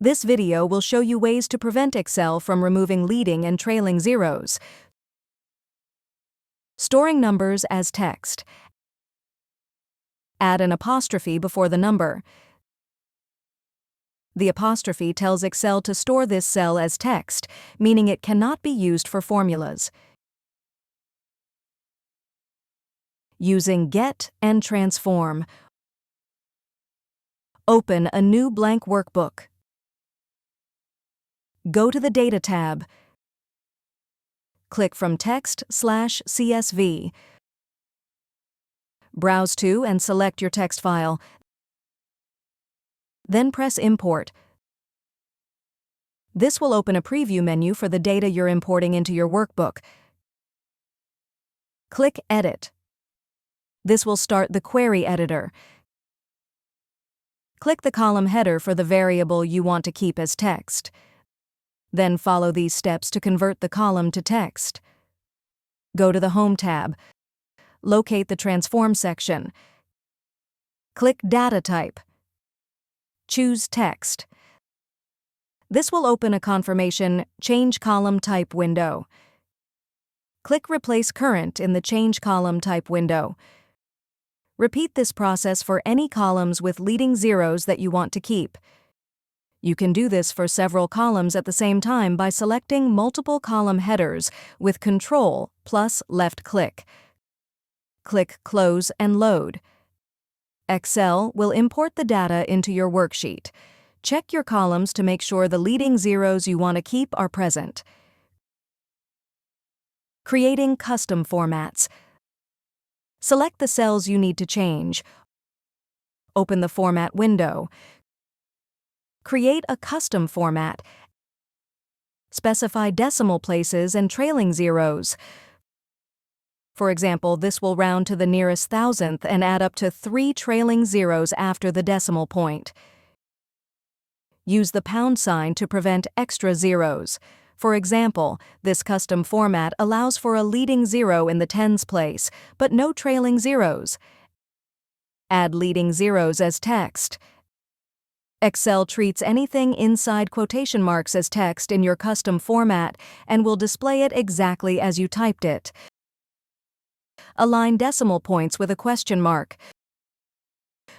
This video will show you ways to prevent Excel from removing leading and trailing zeros. Storing numbers as text. Add an apostrophe before the number. The apostrophe tells Excel to store this cell as text, meaning it cannot be used for formulas. Using Get and Transform. Open a new blank workbook. Go to the Data tab. Click from Text/CSV. Browse to and select your text file. Then press Import. This will open a preview menu for the data you're importing into your workbook. Click Edit. This will start the query editor. Click the column header for the variable you want to keep as text. Then follow these steps to convert the column to text. Go to the Home tab. Locate the Transform section. Click Data Type. Choose Text. This will open a confirmation Change Column Type window. Click Replace Current in the Change Column Type window. Repeat this process for any columns with leading zeros that you want to keep. You can do this for several columns at the same time by selecting multiple column headers with Control plus left click. Click Close and Load. Excel will import the data into your worksheet. Check your columns to make sure the leading zeros you want to keep are present. Creating custom formats. Select the cells you need to change. Open the Format window. Create a custom format. Specify decimal places and trailing zeros. For example, this will round to the nearest thousandth and add up to 3 trailing zeros after the decimal point. Use the pound sign to prevent extra zeros. For example, this custom format allows for a leading zero in the tens place, but no trailing zeros. Add leading zeros as text. Excel treats anything inside quotation marks as text in your custom format and will display it exactly as you typed it. Align decimal points with a question mark.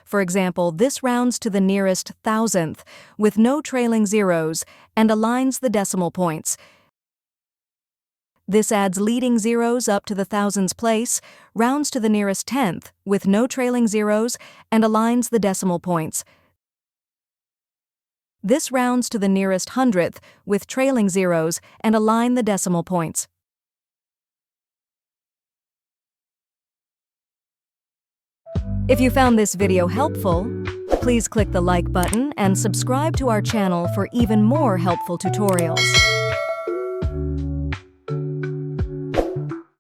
For example, this rounds to the nearest thousandth with no trailing zeros and aligns the decimal points. This adds leading zeros up to the thousands place, rounds to the nearest tenth with no trailing zeros, and aligns the decimal points. This rounds to the nearest hundredth with trailing zeros and align the decimal points. If you found this video helpful, please click the like button and subscribe to our channel for even more helpful tutorials.